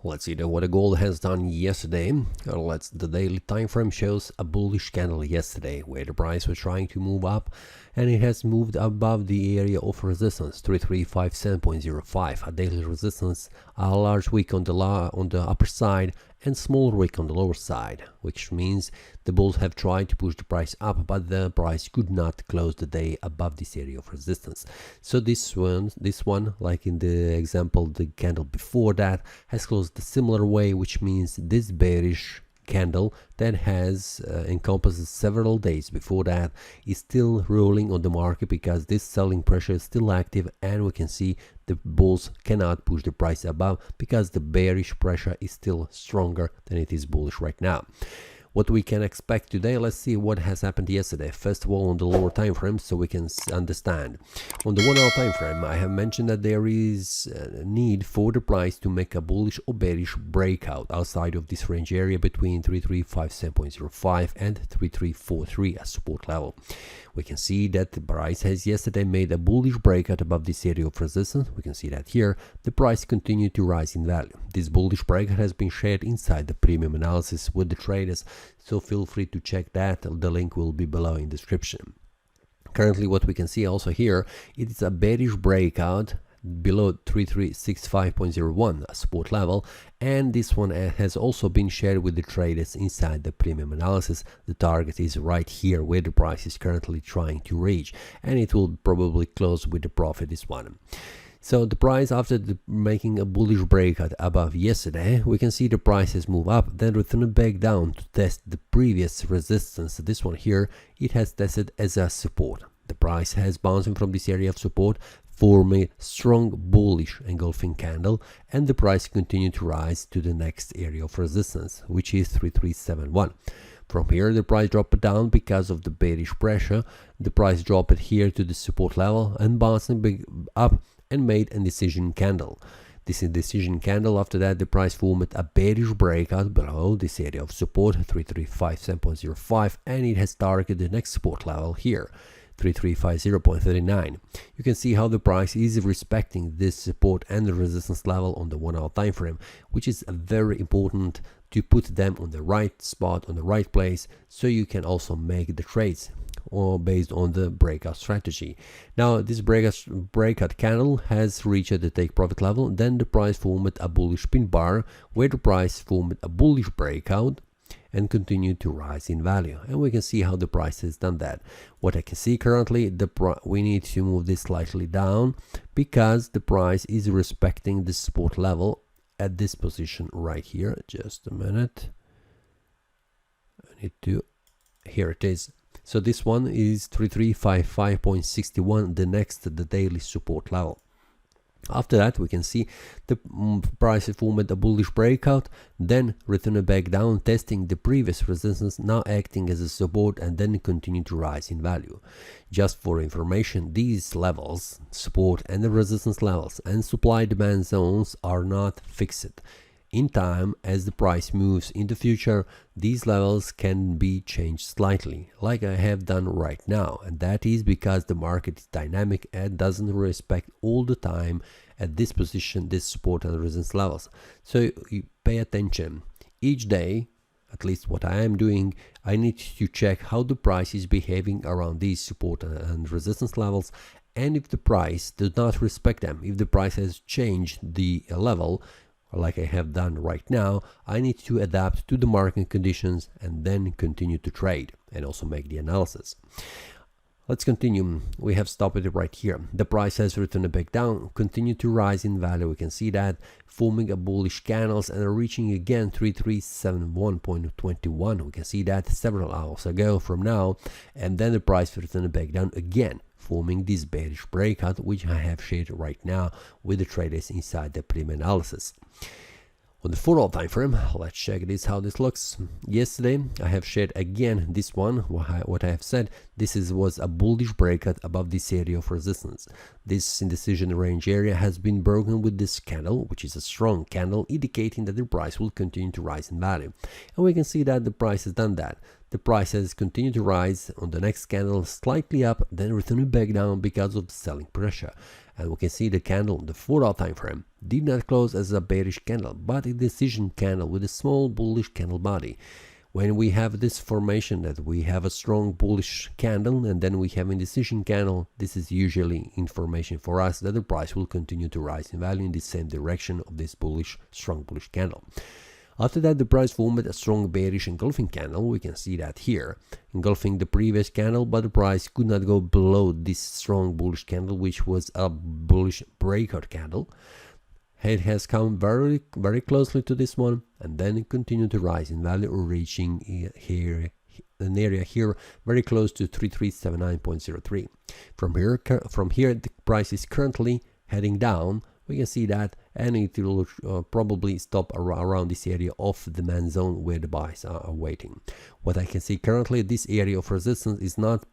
Let's see what the gold has done yesterday. The daily time frame shows a bullish candle yesterday where the price was trying to move up, and it has moved above the area of resistance 3357.05, a daily resistance, a large wick on the upper side and small wick on the lower side, which means the bulls have tried to push the price up, but the price could not close the day above this area of resistance. So this one, like in the example the candle before that, has closed a similar way, which means this bearish candle that has encompasses several days before that is still ruling on the market, because this selling pressure is still active, and we can see the bulls cannot push the price above because the bearish pressure is still stronger than it is bullish right now. What we can expect today, let's see what has happened yesterday. First of all, on the lower time frame, so we can understand. On the 1 hour time frame, I have mentioned that there is a need for the price to make a bullish or bearish breakout outside of this range area between 3357.05 and 3343 as support level. We can see that the price has yesterday made a bullish breakout above this area of resistance. We can see that here the price continued to rise in value. This bullish breakout has been shared inside the premium analysis with the traders, so feel free to check that. The link will be below in description. Currently, what we can see also here, it is a bearish breakout below 3365.01 a support level, and this one has also been shared with the traders inside the premium analysis. The target is right here where the price is currently trying to reach, and it will probably close with the profit, this one. So the price, after making a bullish breakout above yesterday, we can see the price has moved up, then returned back down to test the previous resistance. This one here, it has tested as a support. The price has bouncing from this area of support, forming a strong bullish engulfing candle, and the price continued to rise to the next area of resistance, which is 3371. From here, the price dropped down because of the bearish pressure. The price dropped here to the support level and bouncing back up and made a decision candle. This indecision candle, after that the price formed a bearish breakout below this area of support 3357.05, and it has targeted the next support level here 3350.39. You can see how the price is respecting this support and the resistance level on the 1 hour time frame, which is very important to put them on the right spot, on the right place, so you can also make the trades or based on the breakout strategy. Now this breakout candle has reached the take profit level, then the price formed a bullish pin bar where the price formed a bullish breakout and continued to rise in value, and we can see how the price has done that. What I can see currently, we need to move this slightly down because the price is respecting the support level at this position right here. Just a minute, I need to, here it is. So this one is 3355.61, the daily support level. After that, we can see the price formed a bullish breakout, then returned back down, testing the previous resistance, now acting as a support, and then continue to rise in value. Just for information, these levels, support and the resistance levels and supply demand zones, are not fixed. In time, as the price moves in the future, these levels can be changed slightly, like I have done right now, and that is because the market is dynamic and doesn't respect all the time at this position, this support and resistance levels. So you pay attention each day. At least what I am doing, I need to check how the price is behaving around these support and resistance levels, and if the price does not respect them, if the price has changed the level, like I have done right now, I need to adapt to the market conditions and then continue to trade and also make the analysis. Let's continue. We have stopped it right here. The price has returned back down, continued to rise in value. We can see that forming a bullish candles and reaching again 3371.21. We can see that several hours ago from now, and then the price returned back down again, forming this bearish breakout, which I have shared right now with the traders inside the premium analysis. On the 4 hour time frame, let's check this, how this looks. Yesterday I have shared again this one, what I have said. This was a bullish breakout above this area of resistance. This indecision range area has been broken with this candle, which is a strong candle, indicating that the price will continue to rise in value, and we can see that the price has done that. The price has continued to rise on the next candle, slightly up, then returning back down because of the selling pressure. And we can see the candle, the 4-hour time frame, did not close as a bearish candle, but a decision candle with a small bullish candle body. When we have this formation that we have a strong bullish candle and then we have indecision candle, this is usually information for us that the price will continue to rise in value in the same direction of this strong bullish candle. After that, the price formed a strong bearish engulfing candle. We can see that here, engulfing the previous candle, but the price could not go below this strong bullish candle, which was a bullish breakout candle. It has come very closely to this one, and then it continued to rise in value, reaching here an area here very close to 3379.03. From here the price is currently heading down. We can see that, and it will probably stop around this area of the demand zone where the buys are waiting. What I can see currently, this area of resistance is not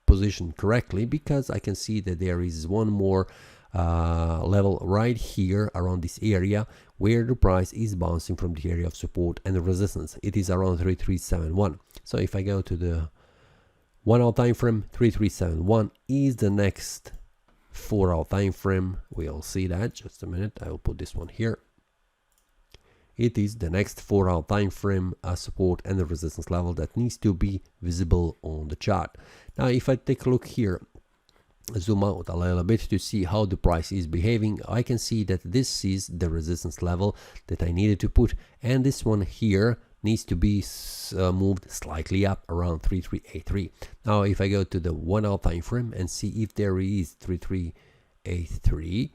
positioned correctly, because I can see that there is one more level right here around this area where the price is bouncing from the area of support and the resistance. It is around 3371. So if I go to the 1 hour time frame, 3371 is the next 4 hour time frame. We'll see that just a minute. I will put this one here. It is the next 4 hour time frame support and the resistance level that needs to be visible on the chart. Now if I take a look here, zoom out a little bit to see how the price is behaving, I can see that this is the resistance level that I needed to put, and this one here needs to be moved slightly up around 3383. Now if I go to the 1 hour time frame and see if there is 3383,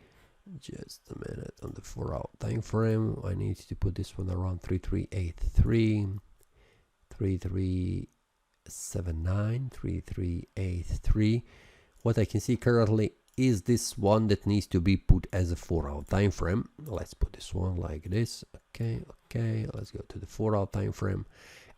just a minute, on the 4 hour time frame I need to put this one around 3383, 3379, 3383. What I can see currently is this one that needs to be put as a 4 hour time frame. Let's put this one like this. Okay, let's go to the 4 hour time frame,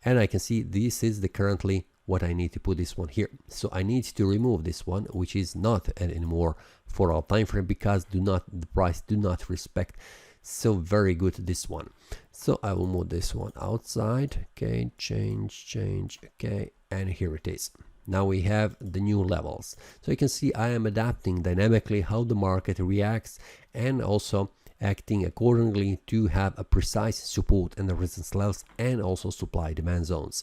and I can see this is the currently what I need to put this one here. So I need to remove this one, which is not anymore 4 hour time frame, because the price do not respect so very good this one. So I will move this one outside. Okay, change. Okay, and here it is. Now we have the new levels. So you can see I am adapting dynamically how the market reacts, and also acting accordingly to have a precise support and the resistance levels, and also supply demand zones.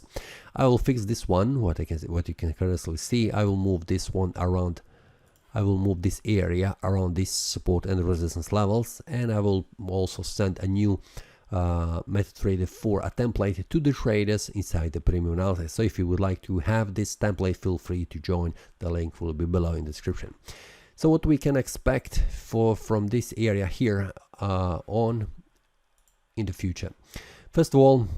I will fix this one. What you can currently see, I will move this one around. I will move this area around this support and resistance levels, and I will also send a new MetaTrader 4 a template to the traders inside the premium analysis. So if you would like to have this template, feel free to join. The link will be below in the description. So what we can expect from this area here on in the future. First of all,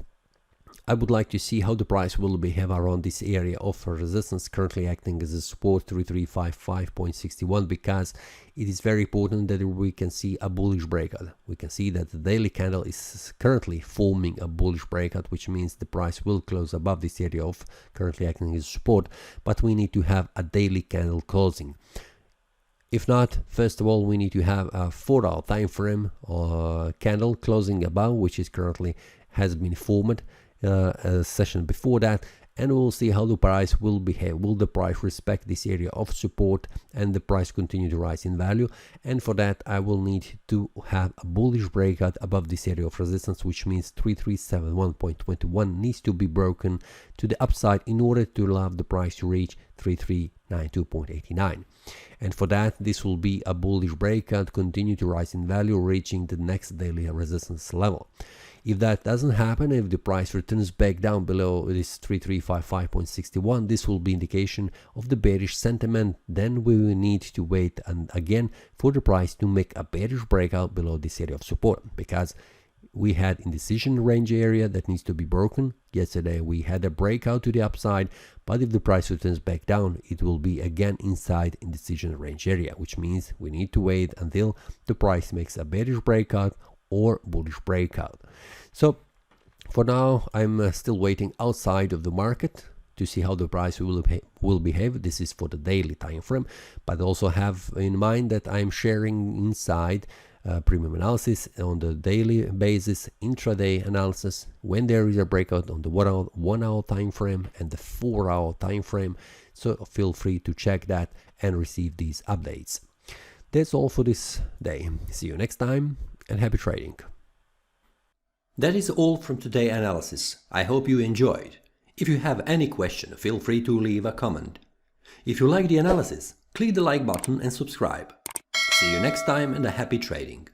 I would like to see how the price will behave around this area of resistance, currently acting as a support 3355.61, because it is very important that we can see a bullish breakout. We can see that the daily candle is currently forming a bullish breakout, which means the price will close above this area of currently acting as support, but we need to have a daily candle closing. If not, first of all, we need to have a 4 hour time frame candle closing above, which is currently has been formed a session before that, and we'll see how the price will behave. Will the price respect this area of support and the price continue to rise in value? And for that I will need to have a bullish breakout above this area of resistance, which means 3371.21 needs to be broken to the upside in order to allow the price to reach 3392.89. And for that, this will be a bullish breakout, continue to rise in value, reaching the next daily resistance level. If that doesn't happen, if the price returns back down below this 3355.61, this will be indication of the bearish sentiment. Then we will need to wait and again for the price to make a bearish breakout below this area of support, because we had indecision range area that needs to be broken. Yesterday we had a breakout to the upside, but if the price returns back down, it will be again inside indecision range area, which means we need to wait until the price makes a bearish breakout or bullish breakout. So for now I'm still waiting outside of the market to see how the price will behave. This is for the daily time frame, but also have in mind that I'm sharing inside premium analysis on the daily basis, intraday analysis when there is a breakout on the 1 hour time frame and the 4 hour time frame. So feel free to check that and receive these updates. That's all for this day. See you next time and happy trading. That is all from today's analysis. I hope you enjoyed. If you have any question, feel free to leave a comment. If you like the analysis, click the like button and subscribe. See you next time and a happy trading.